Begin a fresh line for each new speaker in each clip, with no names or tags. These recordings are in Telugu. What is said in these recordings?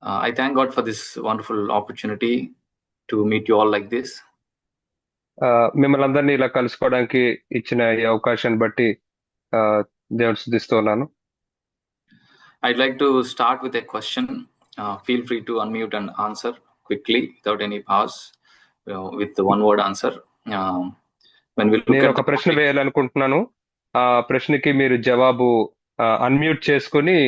I thank God for this wonderful opportunity to meet you all like this.
మిమ్మల్ని అందరినీ ఇలా కలుసుకోవడానికి ఇచ్చిన ఈ అవకాశాన్ని బట్టి దేవుని స్తుతిస్తూ ఉన్నాను.
I'd like to start with a question. Feel free to unmute and answer quickly without any pause, with the one word answer. When we look
నేను
at
ఒక
the
ప్రశ్న
topic,
వేయాలనుకుంటున్నాను. ఆ ప్రశ్నకి మీరు జవాబు అన్మ్యూట్ చేసుకుని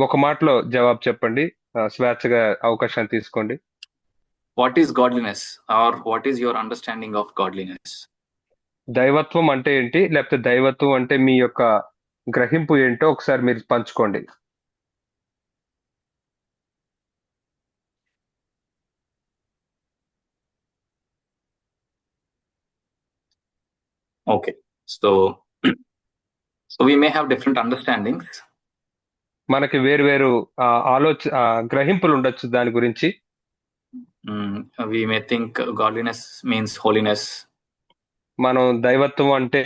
ఒక మాటలో జవాబు చెప్పండి. స్వేచ్ఛగా అవకాశాన్ని తీసుకోండి.
what is godliness, or what is your understanding of godliness?
దైవత్వం అంటే ఏంటి, లేకపోతే దైవత్వం అంటే మీ యొక్క గ్రహింపు ఏంటో ఒకసారి మీరు పంచుకోండి.
Okay, so we may have different understandings.
మనకి వేరు వేరు గ్రహింపులు ఉండొచ్చు దాని గురించి.
We may think godliness means holiness.
మనం దైవత్వం అంటే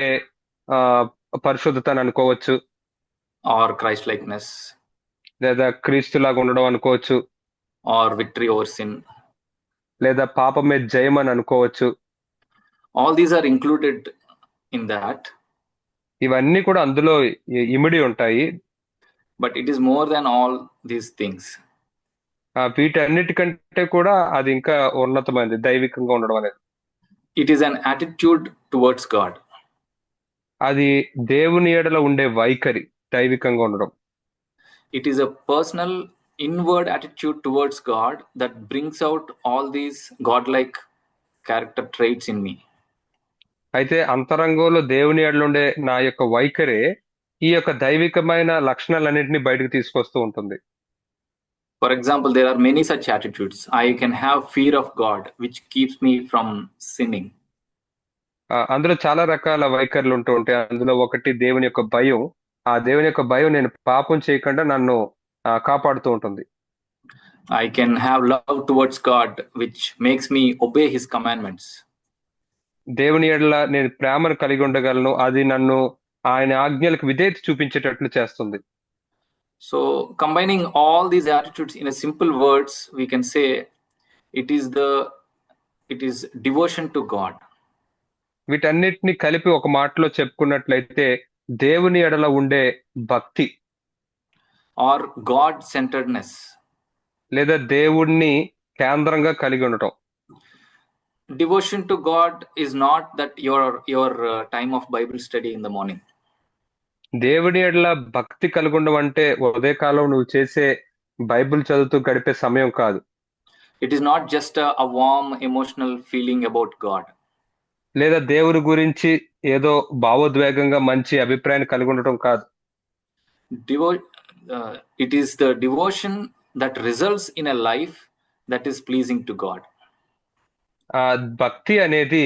పరిశుద్ధతను అనుకోవచ్చు,
or Christ likeness,
లేదా క్రీస్తులాగా ఉండడం అనుకోవచ్చు,
or victory over sin.
లేదా పాపం మీద జయం అని అనుకోవచ్చు.
All these are included in that,
ఇవన్నీ కూడా అందులో ఇమిడి ఉంటాయి.
but it is more than all these things.
వీటన్నిటికంటే కూడా అది ఇంకా ఉన్నతమైనది దైవికంగా ఉండడం అనేది.
It is an attitude towards God.
అది దేవుని ఎడల ఉండే వైఖరి దైవికంగా ఉండడం.
It is a personal inward attitude towards God that brings out all these godlike character traits in me.
అయితే అంతరంగంలో దేవుని ఎడల ఉండే నా యొక్క వైఖరే ఈ యొక్క దైవికమైన లక్షణాలన్నింటినీ బయటకు తీసుకొస్తూ ఉంటుంది.
For example, there are many such attitudes. I can have fear of God, which keeps me from sinning.
అందులో చాలా రకాల వైఖరులు ఉంటూ ఉంటాయి. అందులో ఒకటి దేవుని యొక్క భయం. ఆ దేవుని యొక్క భయం నేను పాపం చేయకుండా నన్ను కాపాడుతూ ఉంటుంది.
I can have love towards God, which makes me obey His commandments.
దేవుని ఎడల నేను ప్రేమను కలిగి ఉండగలను, అది నన్ను ఆయన ఆజ్ఞలకు విధేయత చూపించేటట్లు చేస్తుంది.
So combining all these attitudes in a simple words, we can say it is devotion to God.
వీటన్నిటిని కలిపి ఒక మాటలో చెప్పుకున్నట్లయితే దేవుని ఎడల ఉండే భక్తి,
or God centeredness,
లేదా దేవుణ్ణి కేంద్రంగా కలిగి ఉండటం.
Devotion to God is not that your time of Bible study in the morning.
దేవుని ఎడల భక్తి కలిగి ఉండడం అంటే ఉదయకాలం నువ్వు చేసే బైబిల్ చదువుతూ గడిపే సమయం కాదు.
It is not just a warm emotional feeling about God.
లేదా దేవుని గురించి ఏదో భావోద్వేగంగా మంచి అభిప్రాయాన్ని కలిగి ఉండటం కాదు.
It is the devotion that results in a life that is pleasing to God.
భక్తి అనేది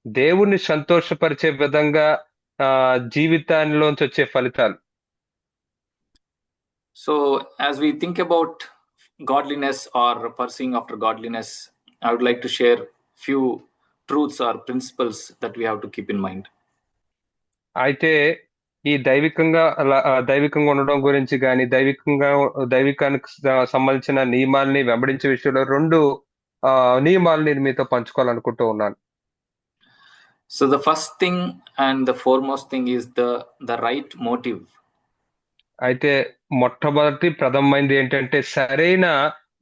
దేవుణ్ణి సంతోషపరిచే విధంగా జీవితాల్లోంచి వచ్చే ఫలితాలు.
So as we think about godliness or pursuing after godliness, I would like to share few truths or principles that we have to keep in mind.
అయితే ఈ దైవికంగా ఉండడం గురించి కానీ దైవికానికి సంబంధించిన నియమాల్ని వెంబడించే విషయంలో 2 నియమాలు నేను మీతో పంచుకోవాలనుకుంటూ ఉన్నాను.
So the first thing and the foremost thing is the right motive.
అయితే మొట్టమొదటి ప్రథమమైనది ఏంటంటే సరైన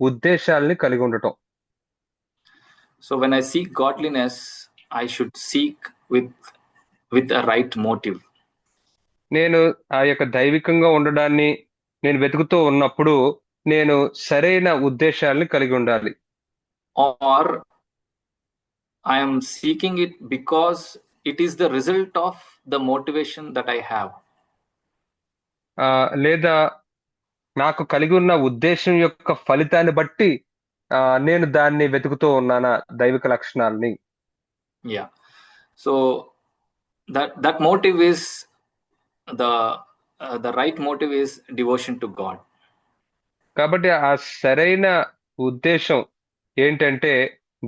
ఉద్దేశాలని కలిగి ఉండటం.
So when I seek godliness, I should seek with a right motive.
నేను ఆ యొక్క దైవికంగా ఉండడాన్ని నేను వెతుకుతూ ఉన్నప్పుడు నేను సరైన ఉద్దేశాలని కలిగి ఉండాలి.
Or I am seeking it because it is the result of the motivation that I have.
లేదా నాకు కలిగి ఉన్న ఉద్దేశం యొక్క ఫలితాన్ని బట్టి నేను దాన్ని వెతుకుతూ ఉన్నానా దైవిక లక్షణాలని.
Yeah. So that motive is the right motive is devotion to God.
కాబట్టి ఆ సరైన ఉద్దేశం ఏంటంటే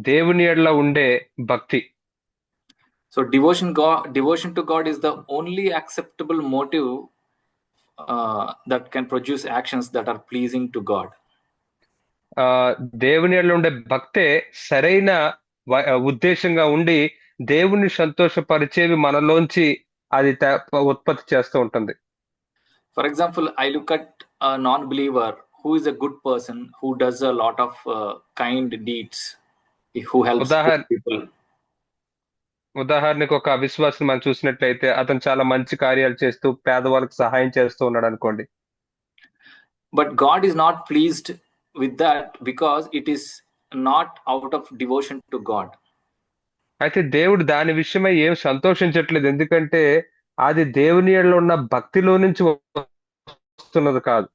దేవుని ఎడల ఉండే భక్తి.
So devotion to God is the only acceptable motive that can produce actions that are pleasing to God.
ఆ దేవుని యందు ఉండే భక్తే సరైన ఉద్దేశంగా ఉండి దేవుని సంతోషపరిచేవి మనలోంచి అది ఉత్పత్తి చేస్తూ ఉంటుంది.
For example, I look at a non-believer who is a good person, who does a lot of kind deeds, who helps poor
ఉదాహరణ
people.
ఉదాహరణకు ఒక అవిశ్వాసం మనం చూసినట్లయితే అతను చాలా మంచి కార్యాలు చేస్తూ పేదవాళ్ళకి సహాయం చేస్తూ ఉన్నాడు అనుకోండి.
But God is not pleased with that because it is not out of devotion to God.
అయితే దేవుడు దాని విషయమై ఏం సంతోషించట్లేదు, ఎందుకంటే అది దేవుని యందు ఉన్న భక్తిలో నుంచి వస్తున్నది కాదు.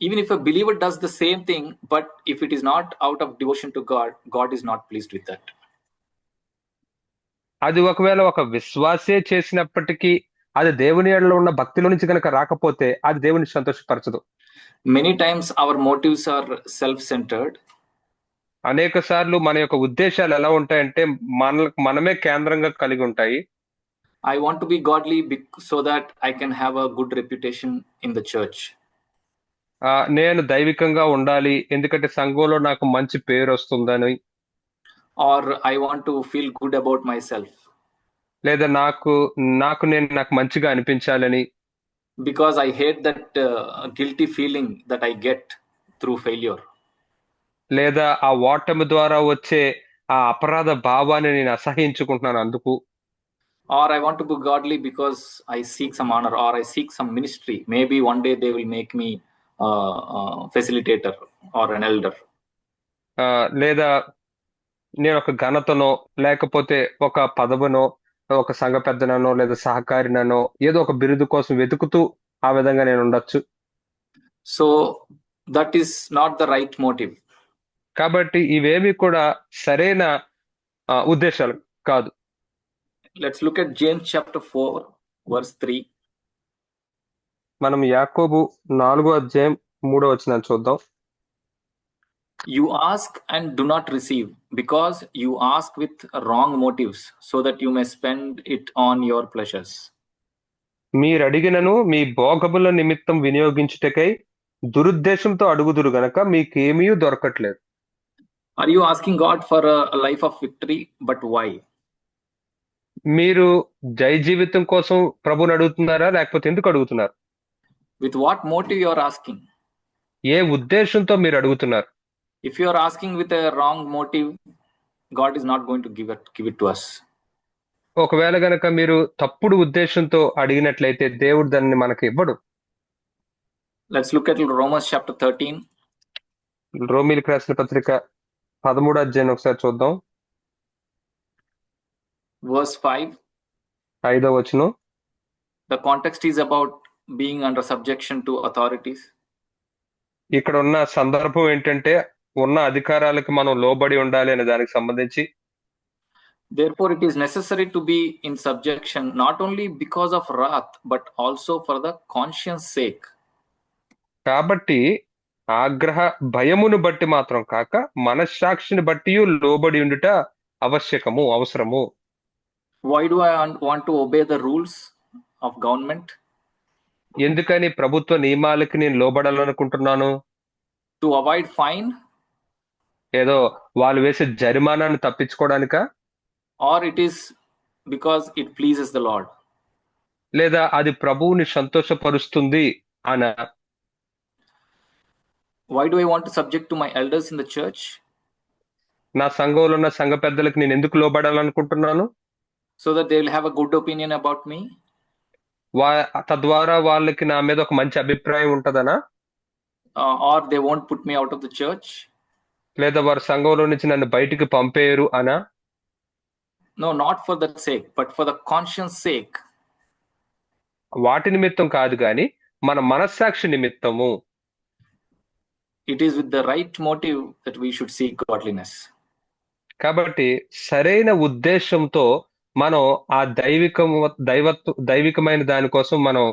Even if a believer does the same thing, but if it is not out of devotion to God, God is not pleased with that.
అది ఒకవేళ ఒక విశ్వాసే చేసినప్పటికీ అది దేవుని యందు ఉన్న భక్తిలో నుంచి కనుక రాకపోతే అది దేవుని సంతోషపరచదు.
Many times our motives are self-centered.
అనేక సార్లు మన యొక్క ఉద్దేశాలు ఎలా ఉంటాయంటే మనమే కేంద్రంగా కలిగి ఉంటాయి.
I want to be godly so that I can have a good reputation in the church.
నేను దైవికంగా ఉండాలి ఎందుకంటే సంఘంలో నాకు మంచి పేరు వస్తుందని.
Or I want to feel good about myself.
లేదా నాకు మంచిగా అనిపించాలని.
Because I hate that guilty feeling that I get through failure.
లేదా ఆ ఓటమి ద్వారా వచ్చే ఆ అపరాధ భావాన్ని నేను అసహించుకుంటున్నాను అందుకు.
Or I want to be godly because I seek some honor, or I seek some ministry. Maybe one day they will make me facilitator or an elder.
లేదా నేను ఒక ఘనతనో లేకపోతే ఒక పదవునో ఒక సంఘ పెద్దనో లేదా సహకారినో ఏదో ఒక బిరుదు కోసం వెతుకుతూ ఆ విధంగా నేను ఉండొచ్చు.
So that is not the right motive.
కాబట్టి ఇవేవి కూడా సరైన ఉద్దేశాలు కాదు.
Let's look at James chapter 4 verse 3.
మనం యాకోబు 4వ అధ్యాయం 3వ వచనాన్ని చూద్దాం.
You ask and do not receive, because you ask with wrong motives, so that you may spend it on your pleasures.
మీరు అడిగినను మీ భోగముల నిమిత్తం వినియోగించుటకై దురుద్దేశంతో అడుగుదురు గనక మీకేమీ దొరకట్లేదు.
Are you asking God for a life of victory? But why?
మీరు జయ జీవితం కోసం ప్రభువుని అడుగుతున్నారా, లేకపోతే ఎందుకు అడుగుతున్నారు?
With what motive you are asking?
ఏ ఉద్దేశంతో మీరు అడుగుతున్నారు?
If you are asking with a wrong motive, God is not going to give it to us.
ఒకవేళ గనక మీరు తప్పుడు ఉద్దేశంతో అడిగినట్లయితే దేవుడు దాన్ని మనకి ఇవ్వడు.
Let's look at Romans chapter 13.
రోమీయులకు రాసిన పత్రిక 13వ అధ్యాయం ఒకసారి చూద్దాం.
Verse 5.
5వ వచనం.
The context is about being under subjection to authorities.
ఇక్కడ ఉన్న సందర్భం ఏంటంటే ఉన్న అధికారాలకు మనం లోబడి ఉండాలి అనే దానికి సంబంధించి.
Therefore it is necessary to be in subjection, not only because of wrath, but also for the conscience sake.
కాబట్టి ఆగ్రహ భయమును బట్టి మాత్రం కాక మనస్సాక్షిని బట్టి లోబడి ఉండుట అవసరము.
Why do I want to obey the rules of government?
ఎందుకని ప్రభుత్వ నియమాలకి నేను లోబడాలనుకుంటున్నాను?
To avoid fine?
ఏదో వాళ్ళు వేసే జరిమానాను తప్పించుకోవడానికా?
Or it is because it pleases the Lord?
లేదా అది ప్రభువుని సంతోషపరుస్తుంది అనా?
Why do I want to subject to my elders in the church?
నా సంఘంలో ఉన్న సంఘ పెద్దలకు నేను ఎందుకు లోబడాలనుకుంటున్నాను?
So that they will have a good opinion about me?
తద్వారా వాళ్ళకి నా మీద ఒక మంచి అభిప్రాయం ఉంటదనా?
Or they won't put me out of the church?
లేదా వారు సంఘంలో నుంచి నన్ను బయటికి పంపేయరు అనా?
No, not for that sake, but for the conscience sake.
వాటి నిమిత్తం కాదు గాని మన మనస్సాక్షి నిమిత్తము.
It is with the right motive that we should seek godliness.
కాబట్టి సరైన ఉద్దేశంతో మనం ఆ దైవికమైన దానికోసం మనం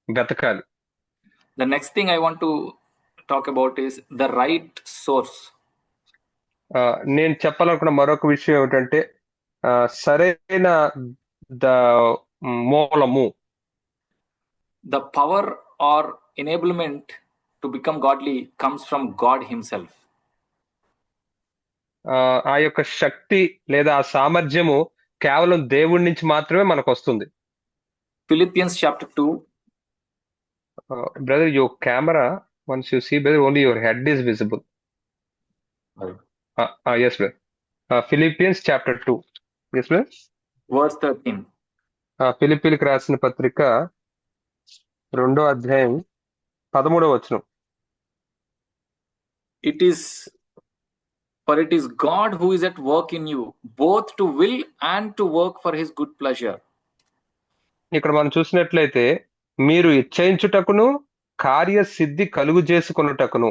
వెతకాలి.
The next thing I want to talk about is the right source.
నేను చెప్పాలనుకున్న మరొక విషయం ఏమిటంటే సరైన మూలము.
The power or enablement to become godly comes from God himself.
ఆ యొక్క శక్తి లేదా ఆ సామర్థ్యము కేవలం దేవుడి నుంచి మాత్రమే మనకు వస్తుంది.
Philippians chapter 2.
Brother, your camera, once you see, brother, only your head is visible. Yes, brother. Philippians chapter 2. Yes, brother.
Verse 13.
ఫిలిప్పీలకు రాసిన పత్రిక 2వ అధ్యాయం 13వ వచనం.
For it is God who is at work in you, both to will and to work for his good pleasure.
ఇక్కడ మనం చూసినట్లయితే మీరు ఇచ్చయించుటకును కార్యసిద్ధి కలుగు చేసుకొనుటకును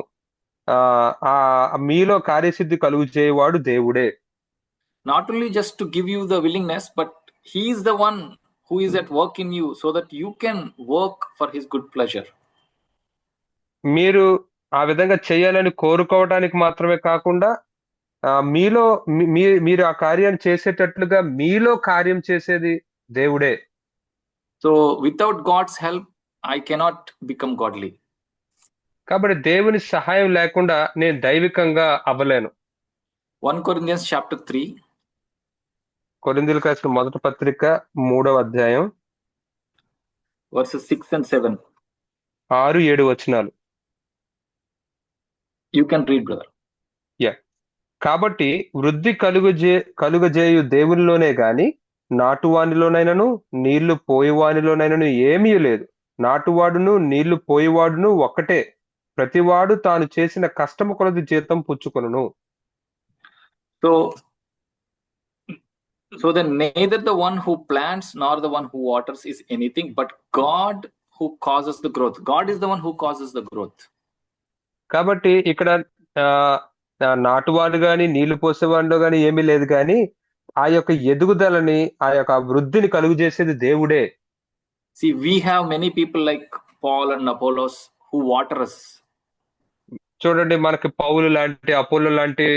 మీలో కార్యసిద్ధి కలుగు చేయవాడు దేవుడే.
Not only just to give you the willingness, but he is the one who is at work in you so that you can work for his good pleasure.
మీరు ఆ విధంగా చేయాలని కోరుకోవడానికి మాత్రమే కాకుండా మీలో మీరు ఆ కార్యాన్ని చేసేటట్లుగా మీలో కార్యం చేసేది దేవుడే.
So without God's help, I cannot become godly.
కాబట్టి దేవుని సహాయం లేకుండా నేను దైవికంగా అవ్వలేను.
1 Corinthians chapter 3.
కొరింథీయులకు రాసిన మొదటి పత్రిక 3వ అధ్యాయం
verses 6 and 7.
6-7 వచనాలు.
You can read, brother.
Yeah. కాబట్టి వృద్ధి కలుగజేయు దేవునిలోనే గాని నాటువానిలోనైనను నీళ్లు పోయేవానిలోనైనను ఏమీ లేదు. నాటువాడును నీళ్లు పోయేవాడును ఒక్కటే. ప్రతివాడు తాను చేసిన కష్టము కొలది జీతం పుచ్చుకొనును.
So then neither the one who plants nor the one who waters is anything, but God who causes the growth. God is the one who causes the growth.
కాబట్టి ఇక్కడ నాటువాడు గాని నీళ్లు పోసేవాడిలో గాని ఏమీ లేదు, కానీ ఆ యొక్క ఎదుగుదలని ఆ యొక్క వృద్ధిని కలుగు చేసేది దేవుడే.
See, we have many people like Paul and Apollos who water us.
చూడండి, మనకి పౌలు లాంటి అపోలో లాంటి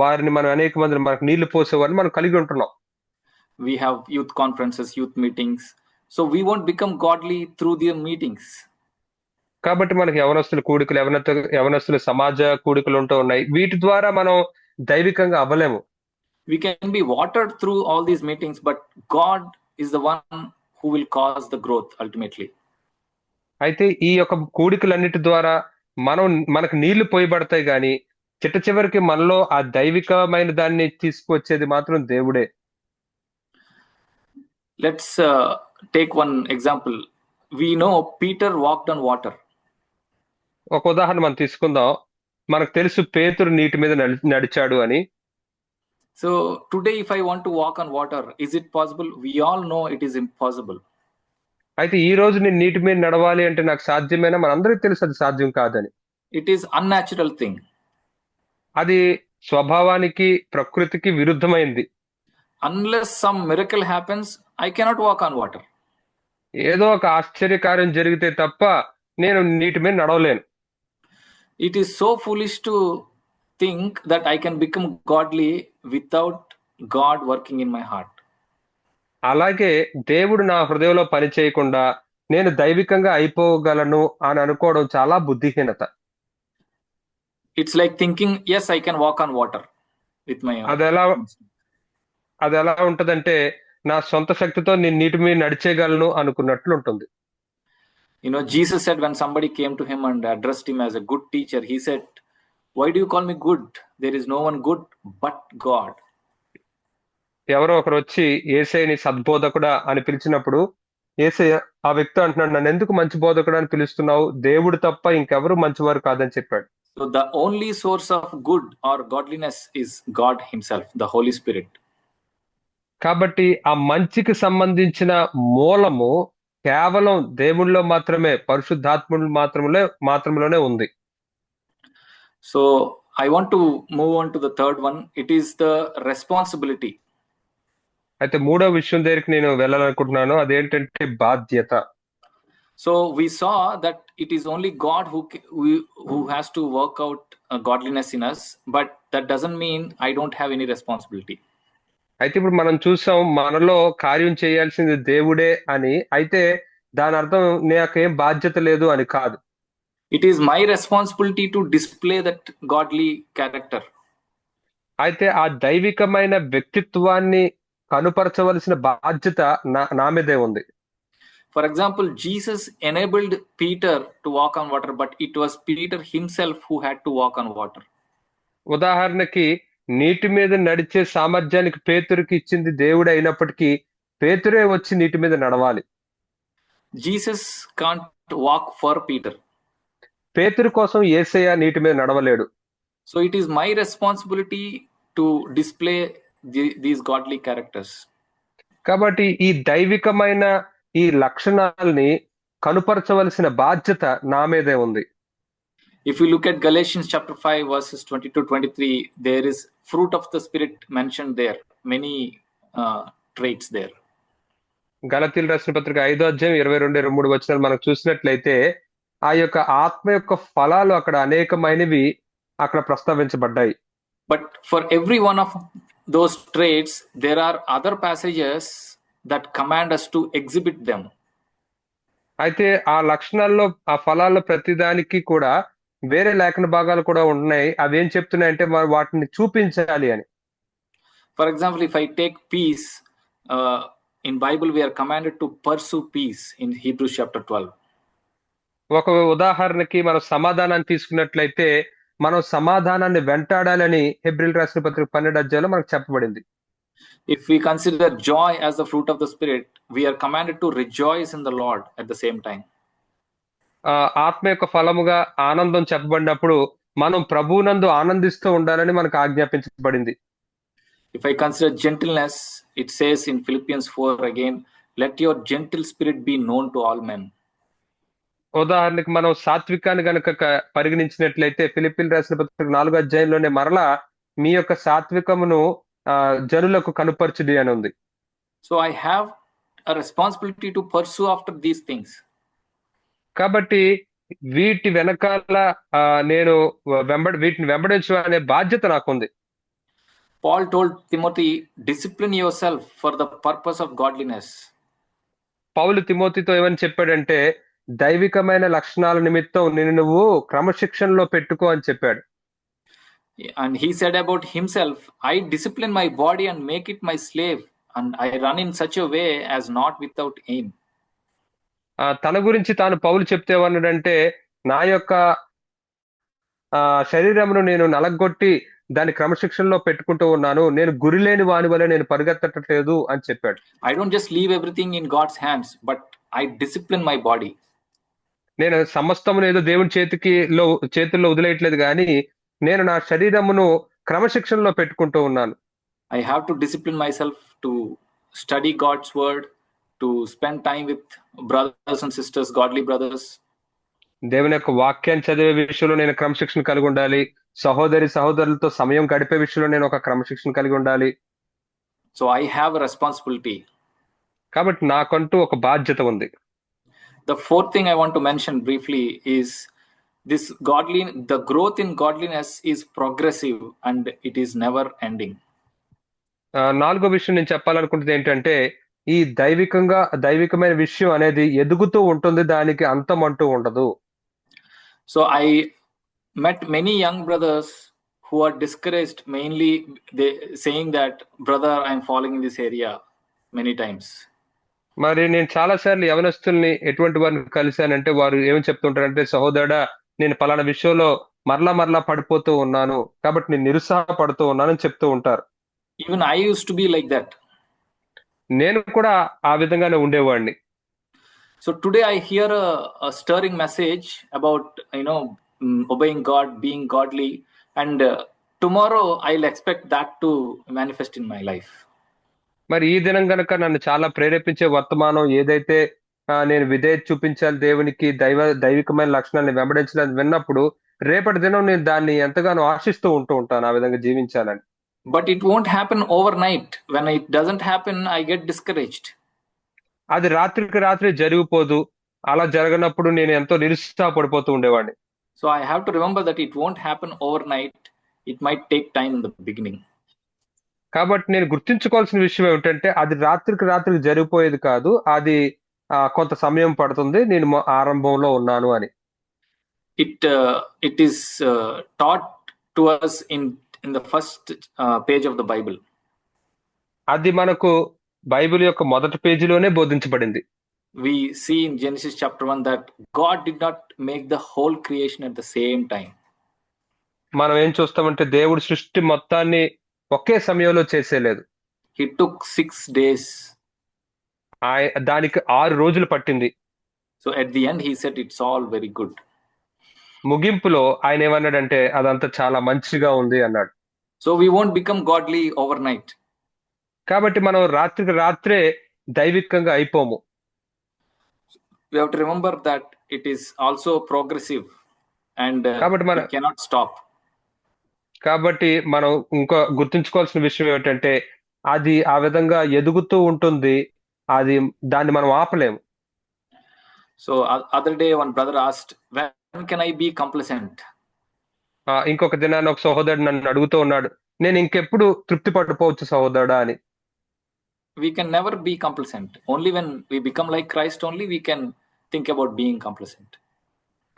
వారిని మనం అనేక మంది మనకు నీళ్లు పోసేవారిని మనం కలిగి ఉంటున్నాం.
We have youth conferences, youth meetings. So we won't become godly through their meetings.
కాబట్టి మనకి యవనస్తుల కూడికలు, యవనస్తుల సమాజ కూడికలు ఉంటూ ఉన్నాయి. వీటి ద్వారా మనం దైవికంగా అవ్వలేము.
We can be watered through all these meetings, but God is the one who will cause the growth ultimately.
అయితే ఈ యొక్క కూడికలన్నిటి ద్వారా మనకు నీళ్లు పోయబడతాయి, కానీ చివరికి మనలో ఆ దైవికమైన దాన్ని తీసుకొచ్చేది మాత్రం దేవుడే.
Let's take one example. We know Peter walked on water.
ఒక ఉదాహరణ మనం తీసుకుందాం. మనకు తెలుసు పేతురు నీటి మీద నడిచాడు అని.
So today if I want to walk on water, is it possible? We all know it is impossible.
అయితే ఈ రోజు నేను నీటి మీద నడవాలి అంటే నాకు సాధ్యమేనా? మనందరికీ తెలుసు అది సాధ్యం కాదని.
It is unnatural thing.
అది స్వభావానికి, ప్రకృతికి విరుద్ధమైంది.
Unless some miracle happens, I cannot walk on water.
ఏదో ఒక ఆశ్చర్యకార్యం జరిగితే తప్ప నేను నీటి మీద నడవలేను.
It is so foolish to think that I can become godly without God working in my heart.
అలాగే దేవుడు నా హృదయంలో పని చేయకుండా నేను దైవికంగా అయిపోగలను అని అనుకోవడం చాలా బుద్ధిహీనత.
It's like thinking, yes, I can walk on water with my own.
అది ఎలా ఉంటదంటే నా సొంత శక్తితో నేను నీటి మీద నడిచేయగలను అనుకున్నట్లు ఉంటుంది.
You know, Jesus said when somebody came to him and addressed him as a good teacher, he said, why do you call me good? There is no one good but God.
ఎవరో ఒకరు వచ్చి యేసయ్యని సద్బోధకుడా అని పిలిచినప్పుడు యేసయ్య ఆ వ్యక్తి అంటున్నాడు, నన్ను ఎందుకు మంచి బోధకుడు అని పిలుస్తున్నావు? దేవుడు తప్ప ఇంకెవరు మంచివారు కాదని చెప్పాడు.
So the only source of good or godliness is God himself, the Holy Spirit.
కాబట్టి ఆ మంచికి సంబంధించిన మూలము కేవలం దేవుళ్ళలో మాత్రమే, పరిశుద్ధాత్ముడు మాత్రమే ఉంది.
So I want to move on to the third one. It is the responsibility.
అయితే మూడో విషయం దగ్గరికి నేను వెళ్ళాలనుకుంటున్నాను, అదేంటంటే బాధ్యత.
So we saw that it is only God who has to work out godliness in us, but that doesn't mean I don't have any responsibility.
అయితే ఇప్పుడు మనం చూసాం మనలో కార్యం చేయాల్సింది దేవుడే అని. అయితే దాని అర్థం నాకేం బాధ్యత లేదు అని కాదు.
It is my responsibility to display that godly character.
అయితే ఆ దైవికమైన వ్యక్తిత్వాన్ని కనుపరచవలసిన బాధ్యత నా మీదే ఉంది.
For example, Jesus enabled Peter to walk on water, but it was Peter himself who had to walk on water.
ఉదాహరణకి నీటి మీద నడిచే సామర్థ్యానికి పేతురుకి ఇచ్చింది దేవుడే అయినప్పటికీ పేతురే వచ్చి నీటి మీద నడవాలి.
Jesus can't walk for Peter.
పేతురు కోసం యేసయ్య నీటి మీద నడవలేడు.
So it is my responsibility to display these godly characters.
కాబట్టి ఈ దైవికమైన ఈ లక్షణాలని కనుపరచవలసిన బాధ్యత నా మీదే ఉంది.
If you look at Galatians chapter 5 verses 22-23, there is fruit of the spirit mentioned there, many traits there.
గలతీయులకు రాసిన పత్రిక 5వ అధ్యాయం 22-23 వచనాలు మనం చూసినట్లయితే ఆ యొక్క ఆత్మ యొక్క ఫలాలు అక్కడ అనేకమైనవి అక్కడ ప్రస్తావించబడ్డాయి.
But for every one of those traits, there are other passages that command us to exhibit them.
అయితే ఆ లక్షణాల్లో ఆ ఫలాల్లో ప్రతిదానికి కూడా వేరే లేఖన భాగాలు కూడా ఉన్నాయి. అవి ఏం చెప్తున్నాయంటే వాటిని చూపించాలి అని.
For example, if I take peace, in Bible we are commanded to pursue peace in Hebrews chapter 12.
ఒక ఉదాహరణకి మనం సమాధానాన్ని తీసుకున్నట్లయితే మనం సమాధానాన్ని వెంటాడాలని హెబ్రీయులకు రాసిన పత్రిక 12వ అధ్యాయంలో మనకు చెప్పబడింది.
If we consider joy as the fruit of the spirit, we are commanded to rejoice in the Lord at the same time.
ఆత్మ యొక్క ఫలముగా ఆనందం చెప్పబడినప్పుడు మనం ప్రభువునందు ఆనందిస్తూ ఉండాలని మనకు ఆజ్ఞాపించబడింది.
If I consider gentleness, it says in Philippians 4 again, let your gentle spirit be known to all men.
ఉదాహరణకి మనం సాత్వికాన్ని గనక పరిగణించినట్లయితే ఫిలిప్పీయులకు రాసిన పత్రిక 4వ అధ్యాయంలోనే మరలా మీ యొక్క సాత్వికమును జనులకు కనుపరచుడి అని ఉంది.
So I have a responsibility to pursue after these things.
కాబట్టి వీటి వెనకాల నేను వీటిని వెంబడించు అనే బాధ్యత నాకుంది.
Paul told Timothy, discipline yourself for the purpose of godliness.
పౌలు తిమోతితో ఏమని చెప్పాడంటే దైవికమైన లక్షణాల నిమిత్తం నువ్వు క్రమశిక్షణలో పెట్టుకో అని చెప్పాడు.
And he said about himself, I discipline my body and make it my slave, and I run in such a way as not without aim.
తన గురించి తాను పౌలు చెప్తే ఏమన్నాడంటే నా యొక్క శరీరమును నేను నలగొట్టి దాని క్రమశిక్షణలో పెట్టుకుంటూ ఉన్నాను, నేను గురి లేని వాని వలె నేను పరిగెత్తట్లేదు అని చెప్పాడు.
I don't just leave everything in God's hands, but I discipline my body.
నేను సమస్తమును ఏదో దేవుని చేతుల్లో వదిలేయట్లేదు కానీ నేను నా శరీరమును క్రమశిక్షణలో పెట్టుకుంటూ ఉన్నాను.
I have to discipline myself to study God's word, to spend time with brothers and sisters, godly brothers.
దేవుని యొక్క వాక్యాన్ని చదివే విషయంలో నేను క్రమశిక్షణ కలిగి ఉండాలి. సహోదరులతో సమయం గడిపే విషయంలో నేను ఒక క్రమశిక్షణ కలిగి ఉండాలి.
So I have a responsibility.
కాబట్టి నాకంటూ ఒక బాధ్యత ఉంది.
The fourth thing I want to mention briefly is the growth in godliness is progressive and it is never ending.
నాలుగో విషయం నేను చెప్పాలనుకుంటుంది ఏంటంటే ఈ దైవికమైన విషయం అనేది ఎదుగుతూ ఉంటుంది, దానికి అంతం అంటూ ఉండదు.
So I met many young brothers who are discouraged, mainly they saying that, brother, I am falling in this area many times.
మరి నేను చాలా సార్లు యవనస్తుల్ని ఎటువంటి వారిని కలిశానంటే వారు ఏమని చెప్తుంటారంటే సహోదరుడా నేను పలానా విషయంలో మరలా పడిపోతూ ఉన్నాను కాబట్టి నేను నిరుత్సాహపడుతూ ఉన్నానని చెప్తూ ఉంటారు.
Even I used to be like that.
నేను కూడా ఆ విధంగానే ఉండేవాడిని.
So today I hear a stirring message about obeying God, being godly, and tomorrow I'll expect that to manifest in my life.
మరి ఈ దినం గనక నన్ను చాలా ప్రేరేపించే వర్తమానం ఏదైతే నేను విధేయత చూపించాలి దేవునికి, దైవికమైన లక్షణాలను వెంబడించాలని విన్నప్పుడు రేపటి దినం నేను దాన్ని ఎంతగానో ఆశిస్తూ ఉంటాను ఆ విధంగా జీవించాలని.
But it won't happen overnight. When it doesn't happen, I get discouraged.
అది రాత్రికి రాత్రి జరిగిపోదు. అలా జరగనప్పుడు నేను ఎంతో నిరుత్సాహపడిపోతూ ఉండేవాడిని.
So I have to remember that it won't happen overnight. It might take time in the beginning.
కాబట్టి నేను గుర్తుంచుకోవాల్సిన విషయం ఏమిటంటే అది రాత్రికి రాత్రికి జరిగిపోయేది కాదు, అది కొంత సమయం పడుతుంది, నేను ఆరంభంలో ఉన్నాను అని.
It is taught to us in in the first page of the Bible.
అది మనకు బైబిల్ యొక్క మొదటి పేజీలోనే బోధించబడింది.
We see in Genesis chapter 1 that God did not make the whole creation at the same time.
మనం ఏం చూస్తామంటే దేవుడు సృష్టి మొత్తాన్ని ఒకే సమయంలో చేసేలేదు.
He took 6 days.
దానికి 6 రోజులు పట్టింది.
So at the end he said it's all very good.
ముగింపులో ఆయన ఏమన్నాడంటే అదంతా చాలా మంచిగా ఉంది అన్నాడు.
So we won't become godly overnight.
కాబట్టి మనం రాత్రికి రాత్రే దైవికంగా అయిపోము.
We have to remember that it is also progressive and we cannot stop.
కాబట్టి మనం ఇంకా గుర్తుంచుకోవాల్సిన విషయం ఏమిటంటే అది ఆ విధంగా ఎదుగుతూ ఉంటుంది. దాన్ని మనం ఆపలేము.
So other day one brother asked, when can I be complacent?
ఇంకొక దినాన్ని ఒక సహోదరుడు నన్ను అడుగుతూ ఉన్నాడు, నేను ఇంకెప్పుడు తృప్తి పడిపోవచ్చు సహోదరుడా అని.
We can never be complacent. Only when we become like Christ only we can think about being complacent.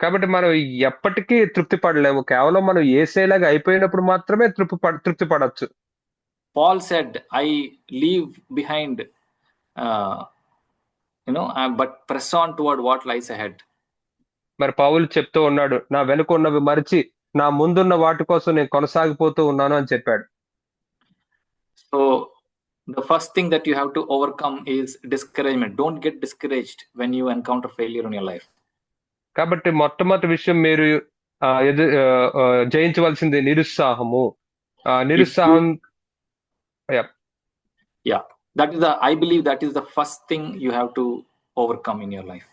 కాబట్టి మనం ఎప్పటికీ తృప్తి పడలేము. కేవలం మనం యేసేలాగా అయిపోయినప్పుడు మాత్రమే తృప్తి పడొచ్చు.
Paul said, I leave behind but press on toward what lies ahead.
మరి పౌలు చెప్తూ ఉన్నాడు, నా వెనుక ఉన్నవి మరిచి నా ముందున్న వాటి కోసం నేను కొనసాగిపోతూ ఉన్నాను అని చెప్పాడు.
So the first thing that you have to overcome is discouragement. Don't get discouraged when you encounter failure in your life.
కాబట్టి మొట్టమొదటి విషయం మీరు జయించవలసింది నిరుత్సాహము. నిరుత్సాహం
I believe that is the first thing you have to overcome in your life.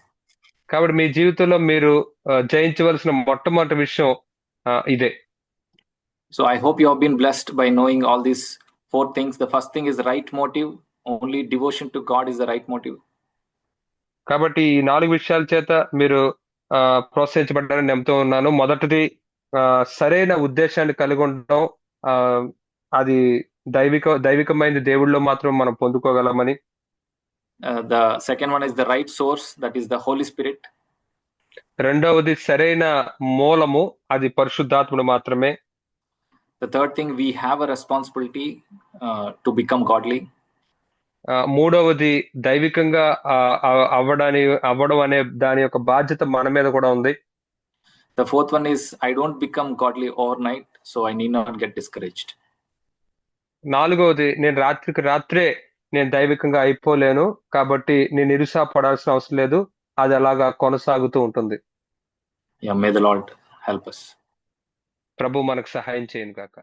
కాబట్టి మీ జీవితంలో మీరు జయించవలసిన మొట్టమొదటి విషయం ఇదే.
So I hope you have been blessed by knowing all these 4 things. The first thing is right motive. Only devotion to God is the right motive.
కాబట్టి ఈ 4 విషయాల చేత మీరు ప్రోత్సహించబడ్డారని నమ్ముతూ ఉన్నాను. మొదటిది సరైన ఉద్దేశాన్ని కలిగి ఉండడం, అది దైవికమైన దేవుళ్ళలో మాత్రం మనం పొందుకోగలమని.
The second one is the right source, that is the Holy Spirit.
రెండవది సరైన మూలము, అది పరిశుద్ధాత్ముడు మాత్రమే.
The third thing, we have a responsibility to become godly.
మూడవది దైవికంగా అవ్వడం అనే దాని యొక్క బాధ్యత మన మీద కూడా ఉంది.
The fourth one is, I don't become godly overnight, so I need not get discouraged.
నాలుగవది, నేను రాత్రికి రాత్రే నేను దైవికంగా అయిపోలేను, కాబట్టి నేను నిరుత్సాహపడాల్సిన అవసరం లేదు, అది అలాగా కొనసాగుతూ ఉంటుంది.
May the Lord help us.
ప్రభు మనకు సహాయం చేయను గాక.